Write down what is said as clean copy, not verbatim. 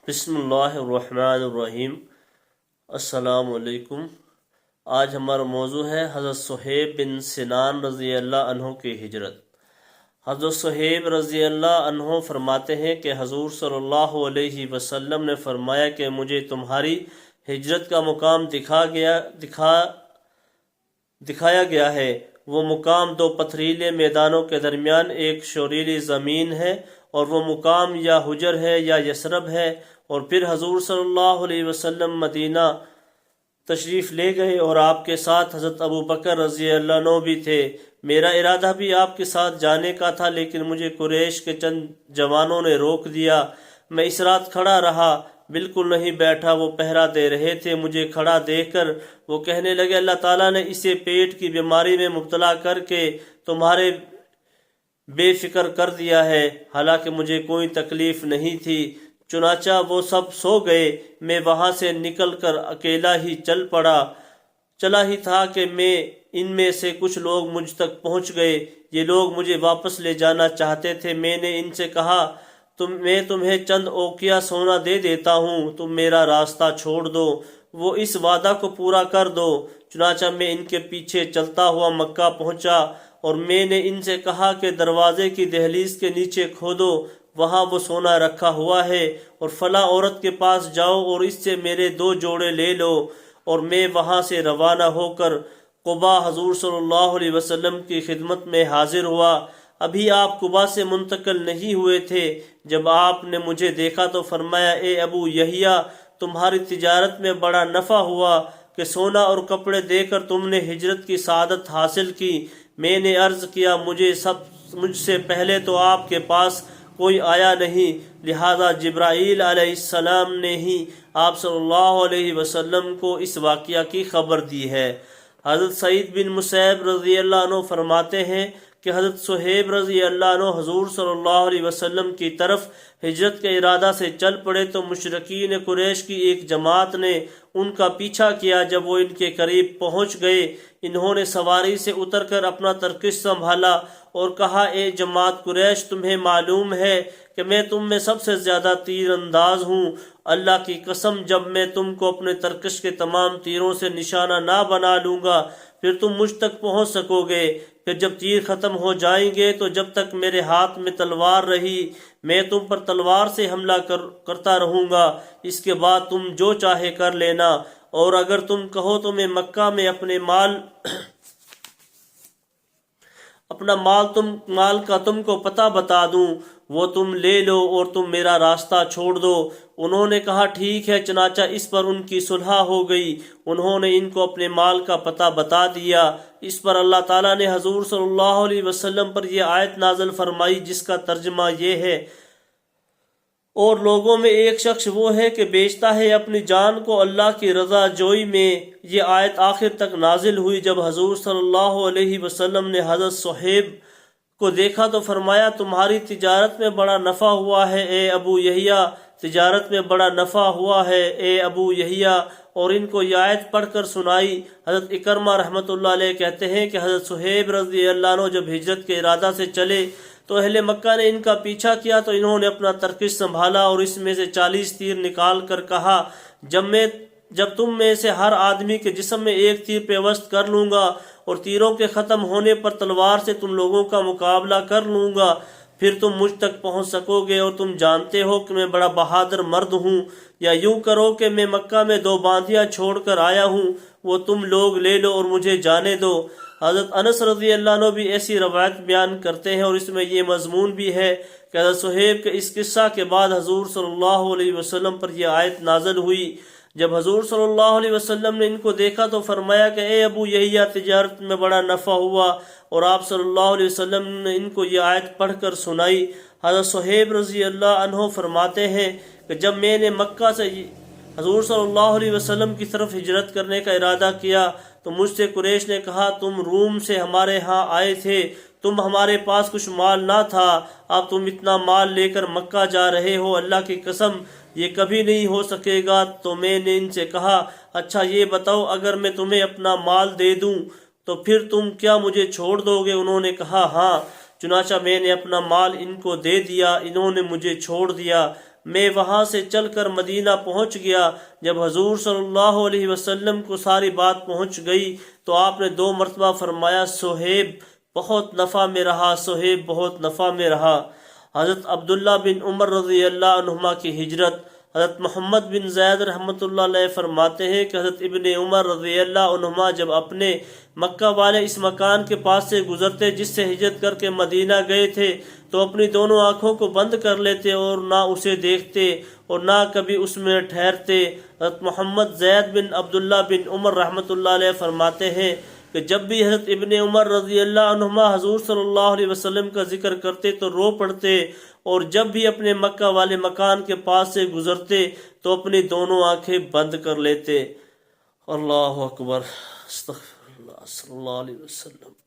بسم اللہ الرحمن الرحیم۔ السلام علیکم۔ آج ہمارا موضوع ہے حضرت صہیب بن سنان رضی اللہ عنہ کی ہجرت۔ حضرت صہیب رضی اللہ عنہ فرماتے ہیں کہ حضور صلی اللہ علیہ وسلم نے فرمایا کہ مجھے تمہاری ہجرت کا مقام دکھایا گیا ہے۔ وہ مقام دو پتھریلے میدانوں کے درمیان ایک شوریلی زمین ہے، اور وہ مقام یا حجر ہے یا یثرب ہے۔ اور پھر حضور صلی اللہ علیہ وسلم مدینہ تشریف لے گئے، اور آپ کے ساتھ حضرت ابو بکر رضی اللہ عنہ بھی تھے۔ میرا ارادہ بھی آپ کے ساتھ جانے کا تھا، لیکن مجھے قریش کے چند جوانوں نے روک دیا۔ میں اس رات کھڑا رہا، بالکل نہیں بیٹھا۔ وہ پہرا دے رہے تھے۔ مجھے کھڑا دیکھ کر وہ کہنے لگے، اللہ تعالیٰ نے اسے پیٹ کی بیماری میں مبتلا کر کے تمہارے بے فکر کر دیا ہے، حالانکہ مجھے کوئی تکلیف نہیں تھی۔ چنانچہ وہ سب سو گئے۔ میں وہاں سے نکل کر اکیلا ہی چلا ہی تھا کہ ان میں سے کچھ لوگ مجھ تک پہنچ گئے۔ یہ لوگ مجھے واپس لے جانا چاہتے تھے۔ میں نے ان سے کہا، میں تمہیں چند اوقیہ سونا دے دیتا ہوں، تم میرا راستہ چھوڑ دو، وہ اس وعدہ کو پورا کر دو۔ چنانچہ میں ان کے پیچھے چلتا ہوا مکہ پہنچا، اور میں نے ان سے کہا کہ دروازے کی دہلیز کے نیچے کھودو، وہاں وہ سونا رکھا ہوا ہے، اور فلاں عورت کے پاس جاؤ اور اس سے میرے 2 جوڑے لے لو۔ اور میں وہاں سے روانہ ہو کر قبا حضور صلی اللہ علیہ وسلم کی خدمت میں حاضر ہوا۔ ابھی آپ قبا سے منتقل نہیں ہوئے تھے، جب آپ نے مجھے دیکھا تو فرمایا، اے ابو یحییٰ، تمہاری تجارت میں بڑا نفع ہوا کہ سونا اور کپڑے دے کر تم نے ہجرت کی سعادت حاصل کی۔ میں نے عرض کیا، مجھ سے پہلے تو آپ کے پاس کوئی آیا نہیں، لہذا جبرائیل علیہ السلام نے ہی آپ صلی اللہ علیہ وسلم کو اس واقعہ کی خبر دی ہے۔ حضرت سعید بن مسیب رضی اللہ عنہ فرماتے ہیں کہ حضرت صہیب رضی اللہ عنہ حضور صلی اللہ علیہ وسلم کی طرف ہجرت کے ارادہ سے چل پڑے تو مشرکین قریش کی ایک جماعت نے ان کا پیچھا کیا۔ جب وہ ان کے قریب پہنچ گئے، انہوں نے سواری سے اتر کر اپنا ترکش سنبھالا اور کہا، اے جماعت قریش، تمہیں معلوم ہے کہ میں تم میں سب سے زیادہ تیر انداز ہوں۔ اللہ کی قسم، جب میں تم کو اپنے ترکش کے تمام تیروں سے نشانہ نہ بنا لوں گا، پھر تم مجھ تک پہنچ سکو گے۔ پھر جب تیر ختم ہو جائیں گے تو جب تک میرے ہاتھ میں تلوار رہی، میں تم پر تلوار سے حملہ کرتا رہوں گا۔ اس کے بعد تم جو چاہے کر لینا، اور اگر تم کہو تو میں مکہ میں اپنا مال کا تم کو پتہ بتا دوں، وہ تم لے لو اور تم میرا راستہ چھوڑ دو۔ انہوں نے کہا، ٹھیک ہے۔ چنانچہ اس پر ان کی صلح ہو گئی۔ انہوں نے ان کو اپنے مال کا پتہ بتا دیا۔ اس پر اللہ تعالیٰ نے حضور صلی اللہ علیہ وسلم پر یہ آیت نازل فرمائی، جس کا ترجمہ یہ ہے، اور لوگوں میں ایک شخص وہ ہے کہ بیچتا ہے اپنی جان کو اللہ کی رضا جوئی میں۔ یہ آیت آخر تک نازل ہوئی۔ جب حضور صلی اللہ علیہ وسلم نے حضرت صہیب کو دیکھا تو فرمایا، تمہاری تجارت میں بڑا نفع ہوا ہے اے ابو یحییٰ، تجارت میں بڑا نفع ہوا ہے اے ابو یحییٰ، اور ان کو یہ آیت پڑھ کر سنائی۔ حضرت اکرمہ رحمۃ اللہ علیہ کہتے ہیں کہ حضرت صہیب رضی اللہ عنہ جب ہجرت کے ارادہ سے چلے تو اہل مکہ نے ان کا پیچھا کیا، تو انہوں نے اپنا ترکش سنبھالا اور اس میں سے 40 تیر نکال کر کہا، جب تم میں سے ہر آدمی کے جسم میں ایک تیر پیوست کر لوں گا، اور تیروں کے ختم ہونے پر تلوار سے تم لوگوں کا مقابلہ کر لوں گا، پھر تم مجھ تک پہنچ سکو گے، اور تم جانتے ہو کہ میں بڑا بہادر مرد ہوں۔ یا یوں کرو کہ میں مکہ میں 2 باندیاں چھوڑ کر آیا ہوں، وہ تم لوگ لے لو اور مجھے جانے دو۔ حضرت انس رضی اللہ عنہ بھی ایسی روایت بیان کرتے ہیں، اور اس میں یہ مضمون بھی ہے کہ حضرت صہیب کے اس قصہ کے بعد حضور صلی اللہ علیہ وسلم پر یہ آیت نازل ہوئی۔ جب حضور صلی اللہ علیہ وسلم نے ان کو دیکھا تو فرمایا کہ اے ابو یحییٰ، تجارت میں بڑا نفع ہوا، اور آپ صلی اللہ علیہ وسلم نے ان کو یہ آیت پڑھ کر سنائی۔ حضرت صہیب رضی اللہ عنہ فرماتے ہیں کہ جب میں نے مکہ سے حضور صلی اللہ علیہ وسلم کی طرف ہجرت کرنے کا ارادہ کیا تو مجھ سے قریش نے کہا، تم روم سے ہمارے ہاں آئے تھے، ہمارے پاس کچھ مال نہ تھا، اب تم اتنا مال لے کر مکہ جا رہے ہو، اللہ کی قسم یہ کبھی نہیں ہو سکے گا۔ تو میں نے ان سے کہا، اچھا یہ بتاؤ، اگر میں تمہیں اپنا مال دے دوں تو پھر تم کیا مجھے چھوڑ دو گے؟ انہوں نے کہا، ہاں۔ چنانچہ میں نے اپنا مال ان کو دے دیا، انہوں نے مجھے چھوڑ دیا۔ میں وہاں سے چل کر مدینہ پہنچ گیا۔ جب حضور صلی اللہ علیہ وسلم کو ساری بات پہنچ گئی تو آپ نے 2 مرتبہ فرمایا صہیب بہت نفع میں رہا، صہیب بہت نفع میں رہا۔ حضرت عبداللہ بن عمر رضی اللہ عنہما کی ہجرت۔ حضرت محمد بن زید رحمۃ اللہ علیہ فرماتے ہیں کہ حضرت ابن عمر رضی اللہ عنہما جب اپنے مکہ والے اس مکان کے پاس سے گزرتے جس سے ہجرت کر کے مدینہ گئے تھے تو اپنی دونوں آنکھوں کو بند کر لیتے اور نہ اسے دیکھتے اور نہ کبھی اس میں ٹھہرتے۔ حضرت محمد زید بن عبداللہ بن عمر رحمۃ اللہ علیہ فرماتے ہیں کہ جب بھی حضرت ابن عمر رضی اللہ عنہما حضور صلی اللہ علیہ وسلم کا ذکر کرتے تو رو پڑتے، اور جب بھی اپنے مکہ والے مکان کے پاس سے گزرتے تو اپنی دونوں آنکھیں بند کر لیتے۔ اللہ اکبر، استغفر اللہ صلی اللہ علیہ وسلم۔